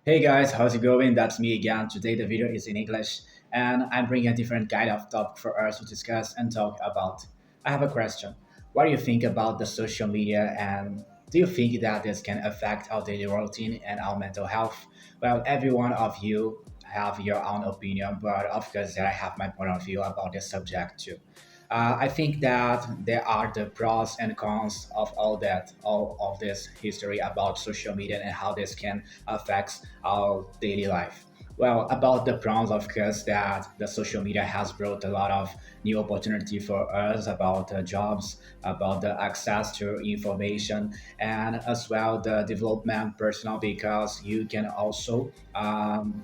Hey guys, how's it going? That's me again. Today the video is in English and I'm bringing a different kind of topic for us to discuss and talk about. I have a question. What do you think about the social media and do you think that this can affect our daily routine and our mental health? Well, every one of you have your own opinion, but of course I have my point of view about this subject too. I think that there are the pros and cons of all of this history about social media and how this can affect our daily life. Well, about the pros, of course, that the social media has brought a lot of new opportunity for us about jobs, about the access to information, and as well the development personal because you can also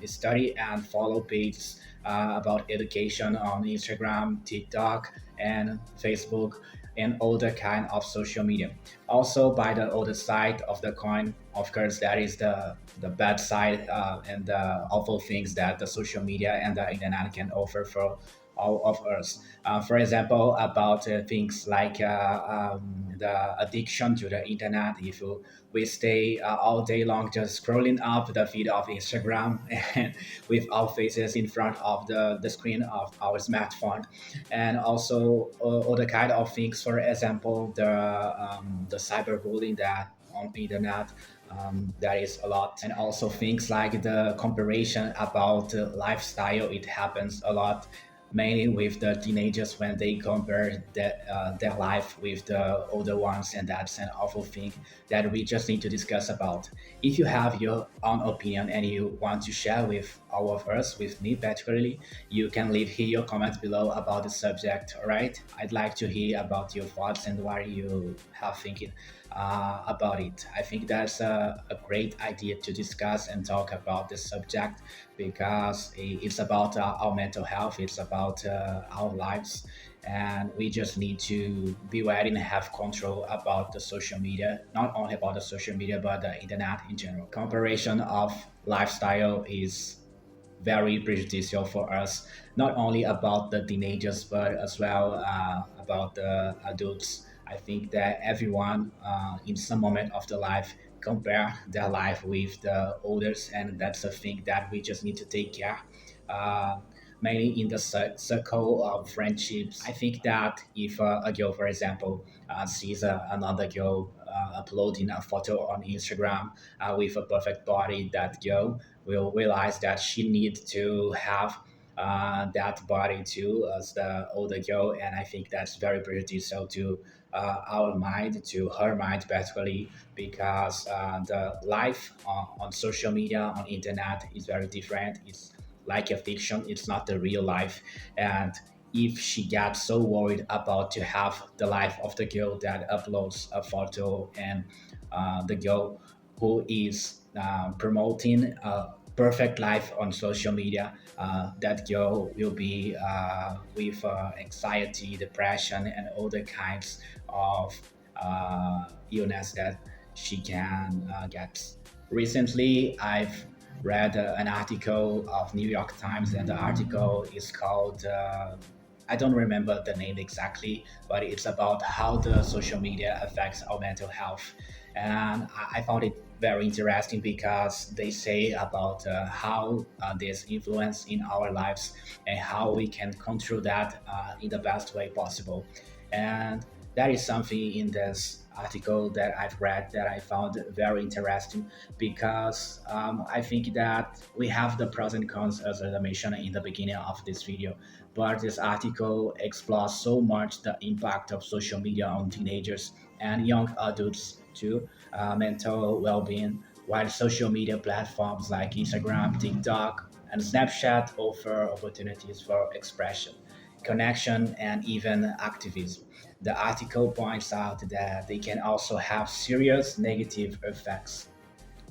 study and follow pages about education on Instagram, TikTok, and Facebook and all the kind of social media. Also, by the other side of the coin, of course, that is the bad side and the awful things that the social media and the internet can offer for all of us. For example, about things like the addiction to the internet. If we stay all day long just scrolling up the feed of Instagram and with our faces in front of the screen of our smartphone, and also other kind of things. For example, the cyberbullying that on the internet that is a lot, and also things like the comparison about lifestyle. It happens a lot mainly with the teenagers when they compare their life with the older ones, and that's an awful thing that we just need to discuss about. If you have your own opinion and you want to share with all of us, with me particularly, you can leave here your comments below about the subject. All right, I'd like to hear about your thoughts and what you have thinking about it. I think that's a great idea to discuss and talk about this subject because it's about our mental health, it's about our lives, and we just need to be ready and have control about the social media, not only about the social media, but the internet in general. Comparison of lifestyle is very prejudicial for us, not only about the teenagers, but as well about the adults. I think that everyone in some moment of their life compare their life with the others, and that's a thing that we just need to take care. Uh, Mainly in the circle of friendships. I think that if a girl, for example, sees another girl uploading a photo on Instagram with a perfect body, that girl will realize that she needs to have that body too as the older girl, and I think that's very prejudicial to our mind, to her mind particularly, because the life on social media, on internet is very different. It's like a fiction, it's not the real life. And if she gets so worried about to have the life of the girl that uploads a photo, and the girl who is promoting a perfect life on social media, that girl will be with anxiety, depression, and other kinds of illness that she can get. Recently, I've read an article of New York Times, and the article is called I don't remember the name exactly, but it's about how the social media affects our mental health. And I found it very interesting because they say about how this influence in our lives and how we can control that in the best way possible. And that is something in this article that I've read that I found very interesting because I think that we have the pros and cons as I mentioned in the beginning of this video, but this article explores so much the impact of social media on teenagers and young adults too, mental well-being, while social media platforms like Instagram, TikTok, and Snapchat offer opportunities for expression, connection, and even activism. The article points out that they can also have serious negative effects,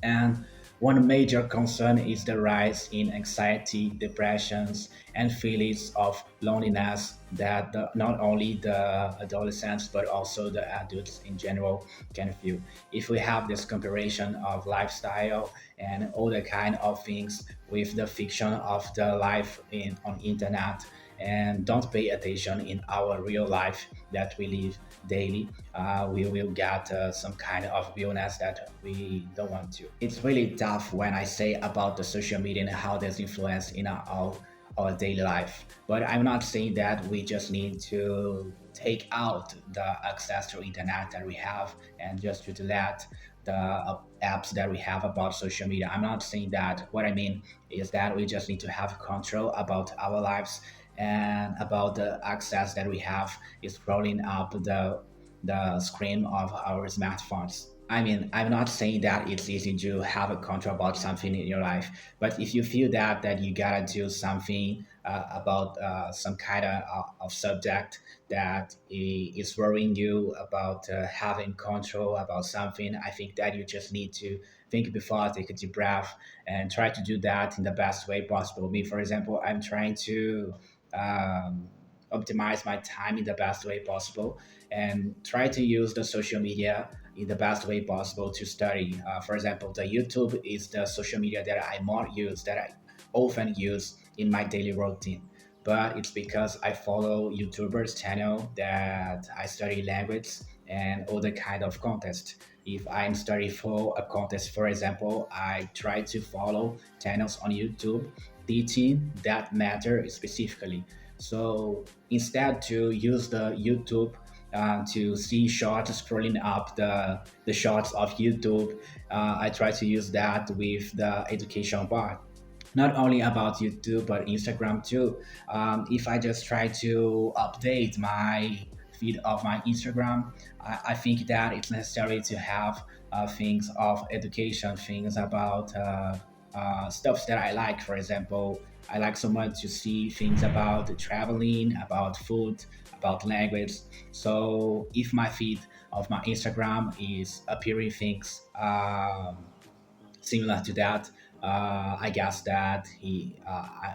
and one major concern is the rise in anxiety, depressions, and feelings of loneliness that not only the adolescents but also the adults in general can feel. If we have this comparison of lifestyle and all the kind of things with the fiction of the life on internet, and don't pay attention in our real life that we live daily, we will get some kind of illness that we don't want to. It's really tough when I say about the social media and how there's influence in our daily life. But I'm not saying that we just need to take out the access to internet that we have and just to delete the apps that we have about social media. I'm not saying that. What I mean is that we just need to have control about our lives and about the access that we have is scrolling up the screen of our smartphones. I mean, I'm not saying that it's easy to have a control about something in your life, but if you feel that you gotta do something about some kind of subject that is worrying you about having control about something, I think that you just need to think before, take a deep breath, and try to do that in the best way possible. Me, for example, I'm trying to um, optimize my time in the best way possible and try to use the social media in the best way possible to study. For example, the YouTube is the social media that I more use, that I often use in my daily routine. But it's because I follow YouTubers channel that I study language and other kind of contest. If I'm studying for a contest, for example, I try to follow channels on YouTube teaching that matter specifically. So instead to use the YouTube to see shorts scrolling up the shorts of YouTube, I try to use that with the education part. Not only about YouTube but Instagram too. If I just try to update my feed of my Instagram, I think that it's necessary to have things of education, things about stuff that I like. For example, I like so much to see things about traveling, about food, about language. So if my feed of my Instagram is appearing things similar to that, I guess that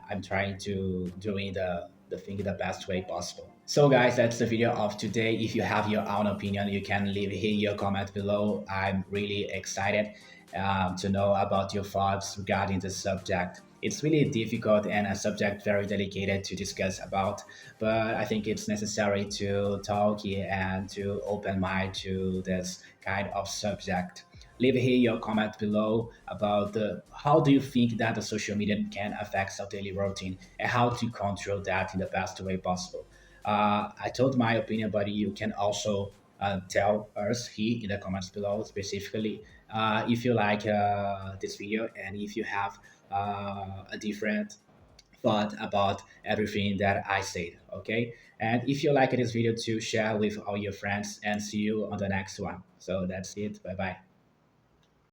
I'm trying to doing the thing the best way possible. So guys, that's the video of today. If you have your own opinion, you can leave here your comment below. I'm really excited to know about your thoughts regarding the subject. It's really difficult and a subject very delicate to discuss about, but I think it's necessary to talk here and to open mind to this kind of subject. Leave here your comment below about how do you think that the social media can affect our daily routine and how to control that in the best way possible. I told my opinion, but you can also tell us here in the comments below specifically if you like this video and if you have a different thought about everything that I said. Okay, and if you like this video, to share with all your friends and see you on the next one. So that's it. Bye bye.